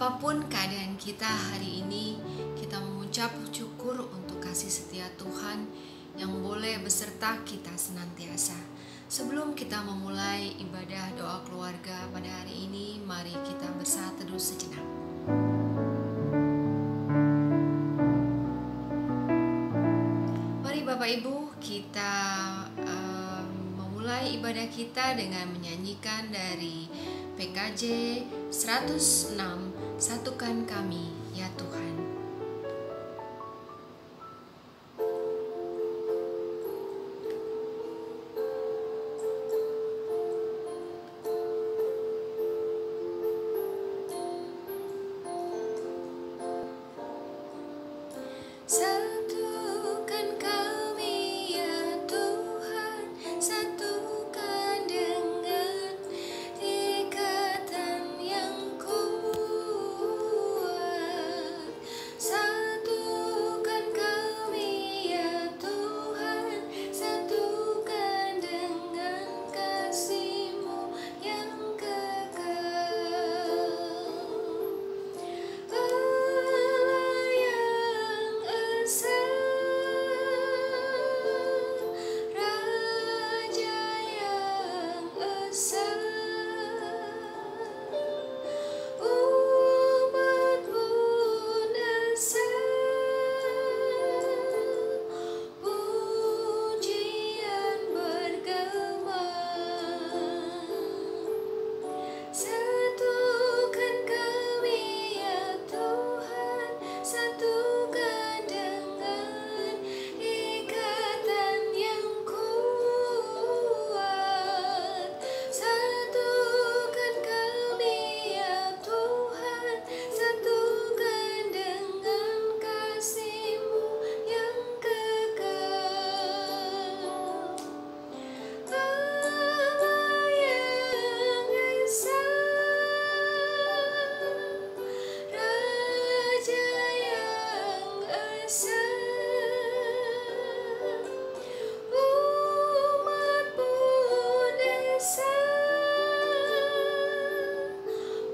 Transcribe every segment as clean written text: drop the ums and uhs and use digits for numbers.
Apapun keadaan kita hari ini, kita mengucap syukur untuk kasih setia Tuhan yang boleh beserta kita senantiasa. Sebelum kita memulai ibadah doa keluarga pada hari ini, mari kita bersaat teduh sejenak. Mari Bapak Ibu, kita memulai ibadah kita dengan menyanyikan dari PKJ 106, Satukan Kami ya Tuhan. Satukan kami ya Tuhan, satukan dengan ikatan yang kuat. Satukan kami ya Tuhan, satukan dengan kasih-Mu yang kekal. Allah yang esa, Raja yang esa, umat pun esa, pujian bergema. Satukan kami ya Tuhan, satukan dengan ikatan yang kuat. Satukan kami ya Tuhan, satukan dengan kasih-Mu yang kekal. Allah yang esa, Raja yang esa, umat pun esa,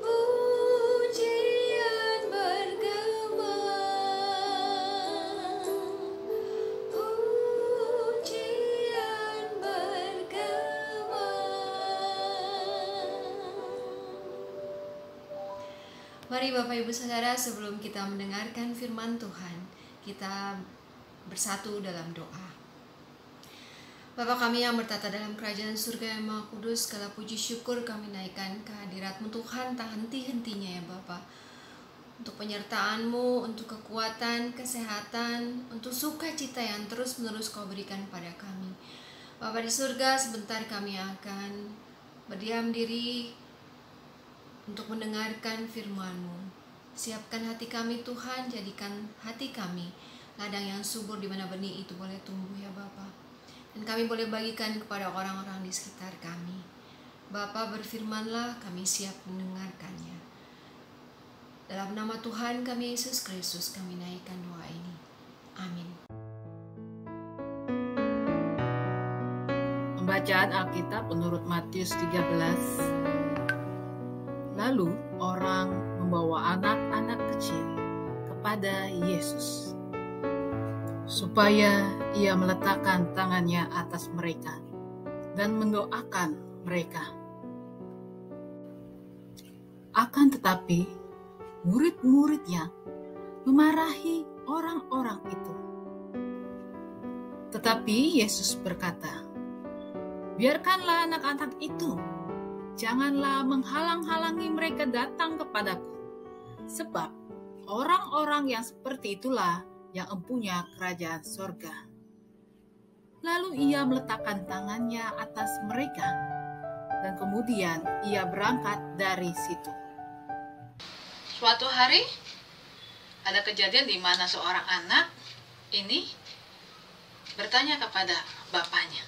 pujian bergema, pujian bergema. Mari Bapak Ibu Saudara, sebelum kita mendengarkan firman Tuhan, kita bersatu dalam doa. Bapa kami yang bertata dalam kerajaan surga yang maha kudus, segala puji syukur kami naikkan kehadirat-Mu Tuhan tak henti-hentinya ya Bapa. Untuk penyertaan-Mu, untuk kekuatan, kesehatan, untuk sukacita yang terus-menerus Kau berikan pada kami. Bapa di surga, sebentar kami akan berdiam diri untuk mendengarkan firman-Mu. Siapkan hati kami Tuhan, jadikan hati kami ladang yang subur di mana benih itu boleh tumbuh ya Bapa. Dan kami boleh bagikan kepada orang-orang di sekitar kami. Bapa, berfirmanlah, kami siap mendengarkannya. Dalam nama Tuhan kami Yesus Kristus kami naikkan doa ini. Amin. Pembacaan Alkitab menurut Matius 13. Lalu orang membawa anak-anak kecil kepada Yesus, supaya ia meletakkan tangannya atas mereka dan mendoakan mereka. Akan tetapi, murid-muridnya memarahi orang-orang itu. Tetapi Yesus berkata, "Biarkanlah anak-anak itu. Janganlah menghalang-halangi mereka datang kepadaku, sebab orang-orang yang seperti itulah yang empunya kerajaan sorga." Lalu ia meletakkan tangannya atas mereka, dan kemudian ia berangkat dari situ. Suatu hari, ada kejadian di mana seorang anak ini bertanya kepada bapaknya,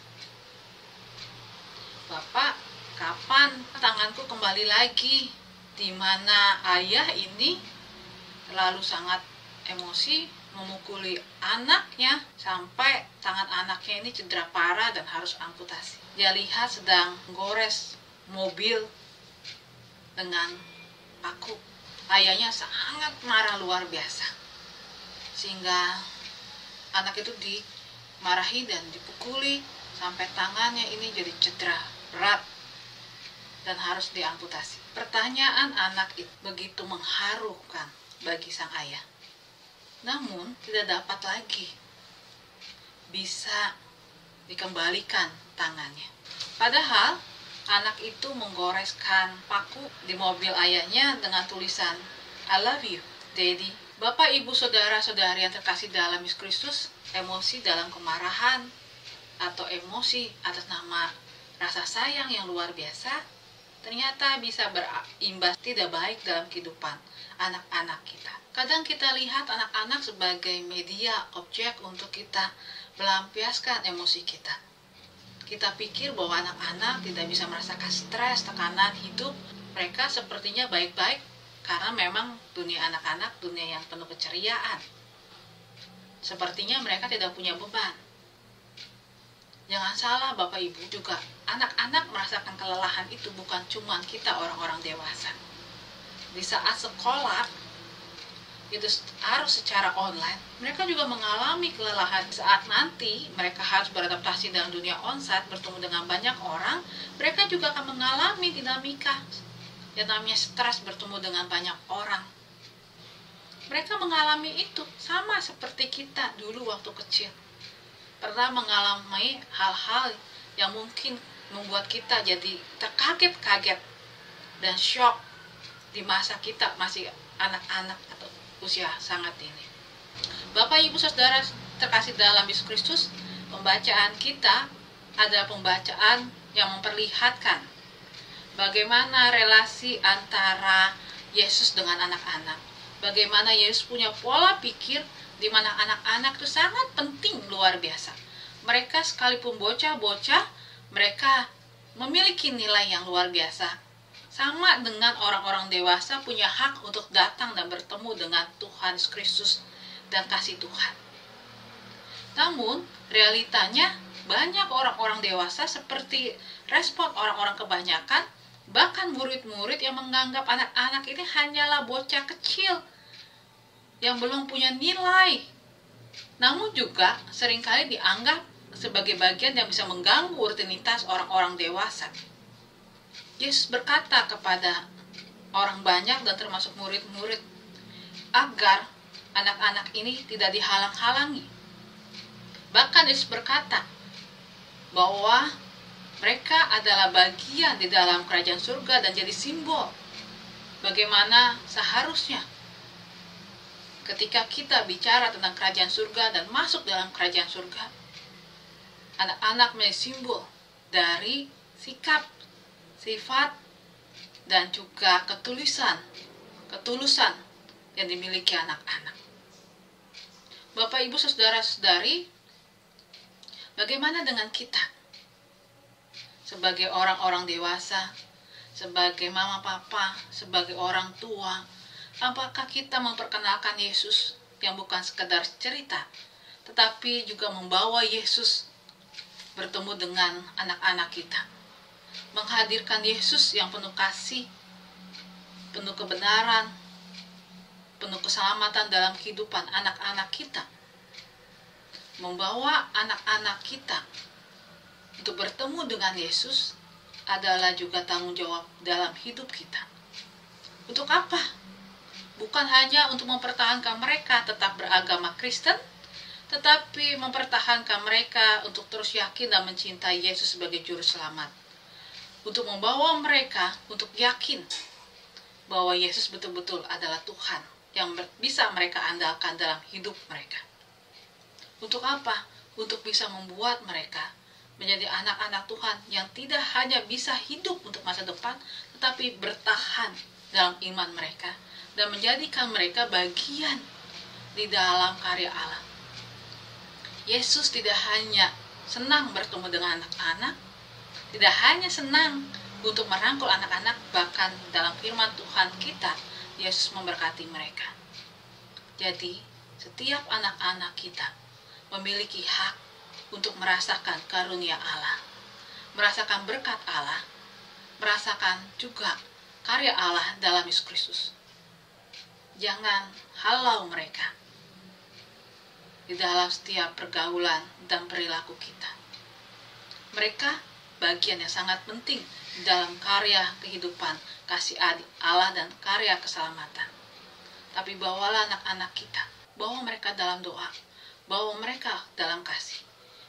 "Bapak, kapan tanganku kembali lagi?" Di mana ayah ini terlalu sangat emosi memukuli anaknya sampai tangan anaknya ini cedera parah dan harus amputasi. Dia lihat sedang gores mobil dengan paku. ayahnya sangat marah luar biasa. Sehingga anak itu dimarahi dan dipukuli sampai tangannya ini jadi cedera berat dan harus diamputasi. Pertanyaan anak itu begitu mengharukan bagi sang ayah. Namun tidak dapat lagi bisa dikembalikan tangannya. Padahal anak itu menggoreskan paku di mobil ayahnya dengan tulisan I love you, Daddy. Bapak, ibu, saudara-saudari yang terkasih dalam Yesus Kristus, emosi dalam kemarahan atau emosi atas nama rasa sayang yang luar biasa ternyata bisa berimbas tidak baik dalam kehidupan anak-anak kita. Kadang kita lihat anak-anak sebagai media objek untuk kita melampiaskan emosi kita. Kita pikir bahwa anak-anak tidak bisa merasakan stres, tekanan hidup. Mereka sepertinya baik-baik karena memang dunia anak-anak dunia yang penuh keceriaan. Sepertinya mereka tidak punya beban. Jangan salah Bapak Ibu, juga anak-anak merasakan kelelahan itu bukan cuma kita orang-orang dewasa. Di saat sekolah itu harus secara online, mereka juga mengalami kelelahan. Saat nanti mereka harus beradaptasi dalam dunia onsite, bertemu dengan banyak orang, mereka juga akan mengalami dinamika yang namanya stres bertemu dengan banyak orang. Mereka mengalami itu sama seperti kita dulu waktu kecil. Pernah mengalami hal-hal yang mungkin membuat kita jadi terkaget-kaget dan shock di masa kita masih anak-anak atau usia sangat dini. Bapak, Ibu, Saudara terkasih dalam Yesus Kristus, pembacaan kita adalah pembacaan yang memperlihatkan bagaimana relasi antara Yesus dengan anak-anak. Bagaimana Yesus punya pola pikir di mana anak-anak itu sangat penting luar biasa. Mereka sekalipun bocah-bocah, mereka memiliki nilai yang luar biasa. Sama dengan orang-orang dewasa punya hak untuk datang dan bertemu dengan Tuhan Yesus Kristus dan kasih Tuhan. Namun, realitanya banyak orang-orang dewasa seperti respon orang-orang kebanyakan, bahkan murid-murid yang menganggap anak-anak ini hanyalah bocah kecil yang belum punya nilai. Namun juga seringkali dianggap sebagai bagian yang bisa mengganggu rutinitas orang-orang dewasa. Yesus berkata kepada orang banyak dan termasuk murid-murid agar anak-anak ini tidak dihalang-halangi. Bahkan Yesus berkata bahwa mereka adalah bagian di dalam kerajaan surga dan jadi simbol bagaimana seharusnya ketika kita bicara tentang kerajaan surga dan masuk dalam kerajaan surga, anak-anak menjadi simbol dari sikap, sifat, dan juga ketulusan yang dimiliki anak-anak. Bapak, Ibu, saudara-saudari, bagaimana dengan kita? Sebagai orang-orang dewasa, sebagai mama papa, sebagai orang tua, apakah kita memperkenalkan Yesus yang bukan sekedar cerita, tetapi juga membawa Yesus bertemu dengan anak-anak kita? Menghadirkan Yesus yang penuh kasih, penuh kebenaran, penuh keselamatan dalam kehidupan anak-anak kita. Membawa anak-anak kita untuk bertemu dengan Yesus adalah juga tanggung jawab dalam hidup kita. Untuk apa? Bukan hanya untuk mempertahankan mereka tetap beragama Kristen, tetapi mempertahankan mereka untuk terus yakin dan mencintai Yesus sebagai juru selamat. Untuk membawa mereka untuk yakin bahwa Yesus betul-betul adalah Tuhan yang bisa mereka andalkan dalam hidup mereka. Untuk apa? Untuk bisa membuat mereka menjadi anak-anak Tuhan yang tidak hanya bisa hidup untuk masa depan, tetapi bertahan dalam iman mereka dan menjadikan mereka bagian di dalam karya Allah. Yesus tidak hanya senang bertemu dengan anak-anak, tidak hanya senang untuk merangkul anak-anak, bahkan dalam firman Tuhan kita, Yesus memberkati mereka. Jadi, setiap anak-anak kita memiliki hak untuk merasakan karunia Allah, merasakan berkat Allah, merasakan juga karya Allah dalam Yesus Kristus. Jangan halau mereka di dalam setiap pergaulan dan perilaku kita. Mereka bagian yang sangat penting dalam karya kehidupan, kasih Allah dan karya keselamatan. Tapi bawalah anak-anak kita, bawa mereka dalam doa, bawa mereka dalam kasih,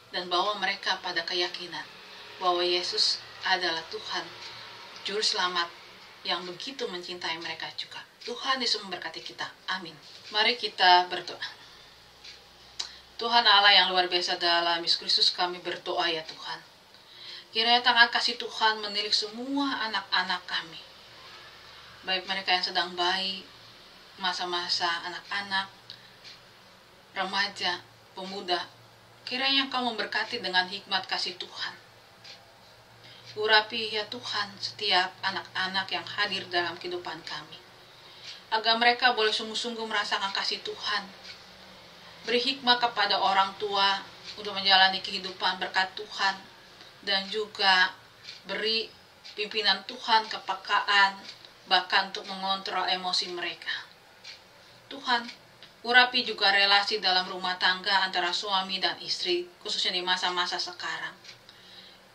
dan bawa mereka pada keyakinan bahwa Yesus adalah Tuhan, Juru Selamat yang begitu mencintai mereka juga. Tuhan Yesus memberkati kita. Amin. Mari kita berdoa. Tuhan Allah yang luar biasa, dalam Yesus Kristus kami berdoa ya Tuhan. Kiranya tangan kasih Tuhan menilik semua anak-anak kami. Baik mereka yang sedang bayi, masa-masa anak-anak, remaja, pemuda. Kiranya Engkau memberkati dengan hikmat kasih Tuhan. Urapi ya Tuhan setiap anak-anak yang hadir dalam kehidupan kami, agar mereka boleh sungguh-sungguh merasakan kasih Tuhan. Beri hikmat kepada orang tua untuk menjalani kehidupan berkat Tuhan, dan juga beri pimpinan Tuhan kepekaan, bahkan untuk mengontrol emosi mereka. Tuhan, urapi juga relasi dalam rumah tangga antara suami dan istri, khususnya di masa-masa sekarang.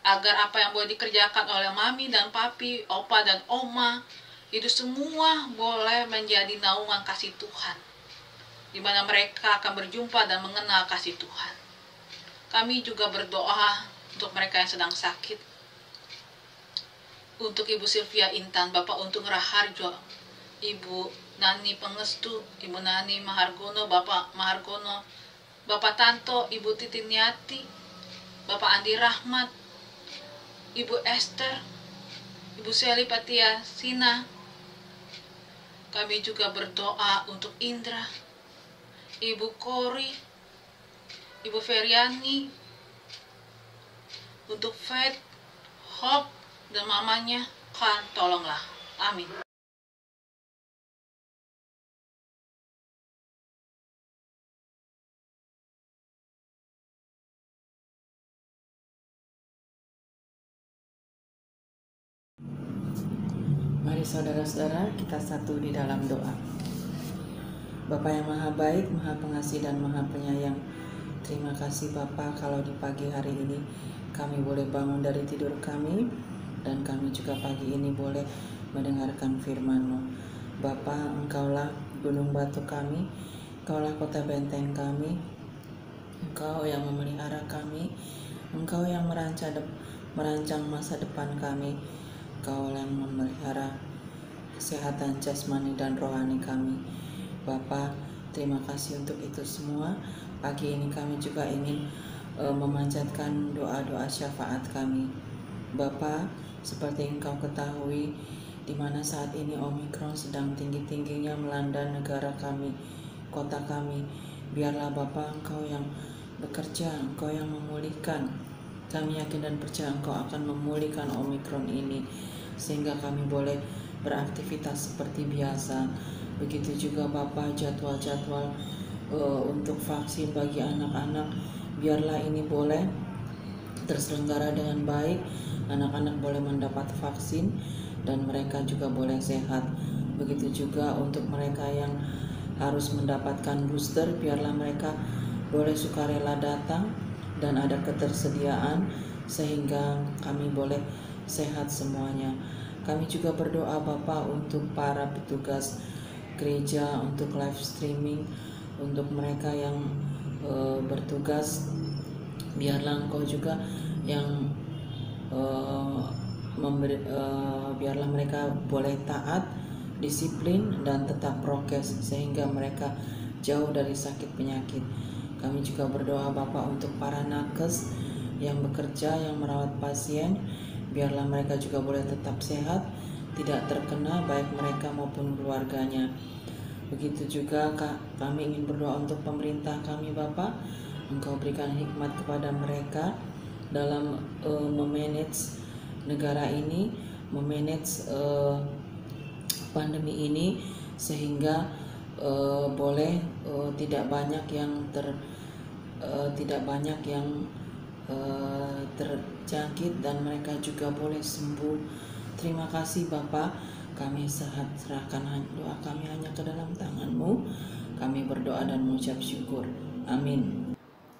Agar apa yang boleh dikerjakan oleh mami dan papi, opa dan oma, itu semua boleh menjadi naungan kasih Tuhan, di mana mereka akan berjumpa dan mengenal kasih Tuhan. Kami juga berdoa untuk mereka yang sedang sakit, untuk Ibu Sylvia Intan, Bapak Untung Raharjo, Ibu Nani Pengestu, Ibu Nani Mahargono, Bapak Mahargono, Bapak Tanto, Ibu Titiniati, Bapak Andi Rahmat, Ibu Esther, Ibu Seli Patia Sina. Kami juga berdoa untuk Indra, Ibu Kori, Ibu Feriani, untuk Faith, Hope, dan mamanya. Tuhan tolonglah. Amin. Mari saudara-saudara kita satu di dalam doa. Bapa yang maha baik, maha pengasih dan maha penyayang, terima kasih Bapa kalau di pagi hari ini kami boleh bangun dari tidur kami, dan kami juga pagi ini boleh mendengarkan firman-Mu. Bapa, Engkaulah gunung batu kami, Engkaulah kota benteng kami, Engkau yang memelihara kami, Engkau yang merancang masa depan kami, Engkau yang memelihara kesehatan jasmani dan rohani kami. Bapa, terima kasih untuk itu semua. Pagi ini kami juga ingin memanjatkan doa-doa syafaat kami. Bapa, seperti Engkau ketahui, di mana saat ini Omikron sedang tinggi-tingginya melanda negara kami, kota kami. Biarlah Bapa, Engkau yang bekerja, Engkau yang memulihkan. Kami yakin dan percaya Engkau akan memulihkan Omikron ini, sehingga kami boleh beraktivitas seperti biasa. Begitu juga Bapa, jadwal-jadwal untuk vaksin bagi anak-anak, biarlah ini boleh terselenggara dengan baik. Anak-anak boleh mendapat vaksin dan mereka juga boleh sehat. Begitu juga untuk mereka yang harus mendapatkan booster, biarlah mereka boleh sukarela datang dan ada ketersediaan sehingga kami boleh sehat semuanya. Kami juga berdoa Bapa untuk para petugas gereja, untuk live streaming, untuk mereka yang bertugas. Biarlah Engkau juga yang biarlah mereka boleh taat, disiplin, dan tetap prokes sehingga mereka jauh dari sakit penyakit. Kami juga berdoa Bapa untuk para nakes yang bekerja, yang merawat pasien. Biarlah mereka juga boleh tetap sehat, tidak terkena baik mereka maupun keluarganya. Begitu juga kami ingin berdoa untuk pemerintah kami Bapa. Engkau berikan hikmat kepada mereka dalam memanage negara ini, memanage pandemi ini, sehingga boleh tidak banyak yang terjangkit dan mereka juga boleh sembuh. Terima kasih Bapa, Kami serahkan doa kami hanya ke dalam tangan-Mu. Kami berdoa dan mengucap syukur. Amin.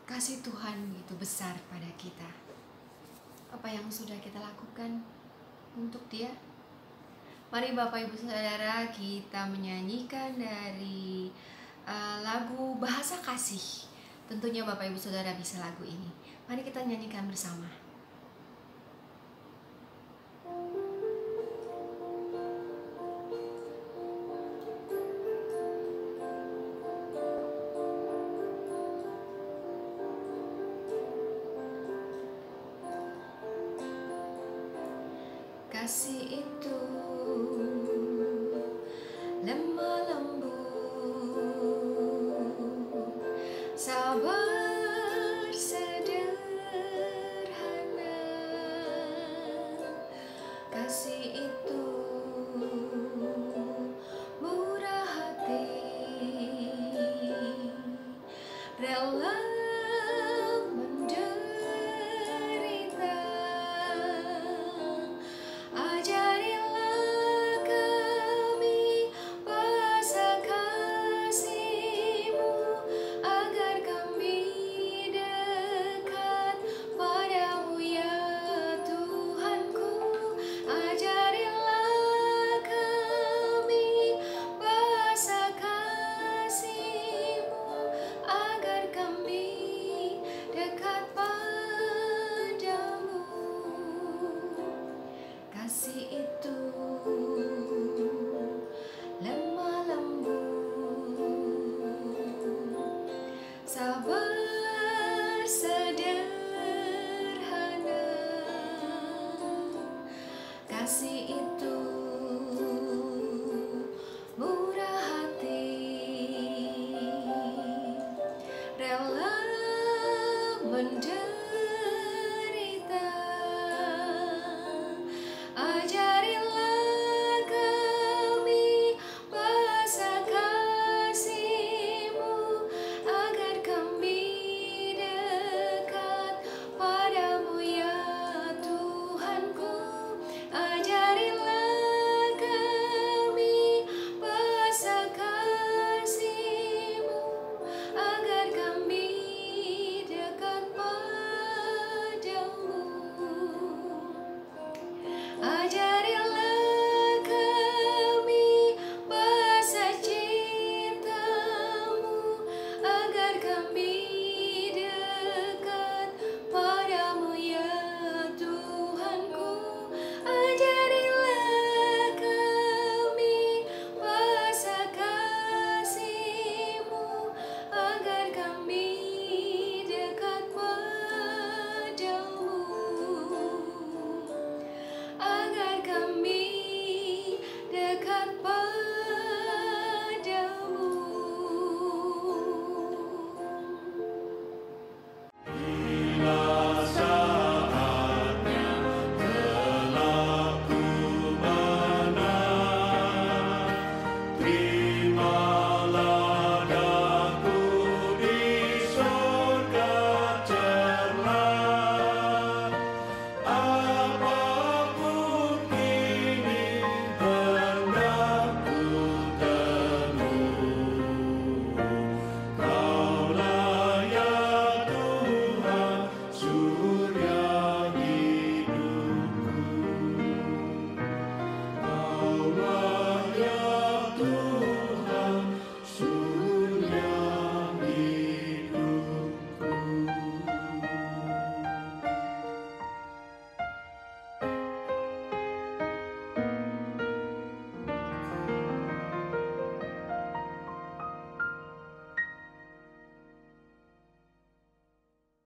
Kasih Tuhan itu besar pada kita. Apa yang sudah kita lakukan untuk Dia? Mari Bapak Ibu Saudara, kita menyanyikan dari lagu Bahasa Kasih. Tentunya Bapak Ibu Saudara bisa lagu ini. Mari kita nyanyikan bersama. Kasih itu lemah lembut, sabar sederhana. Kasih itu murah hati, rela menderita. Ajarilah kami bahasa kasih-Mu, agar kami dekat padamu ya Tuhanku. Ajarilah kami bahasa kasih-Mu, agar kami dekat padamu. Kasih itu lemah lembut, sabar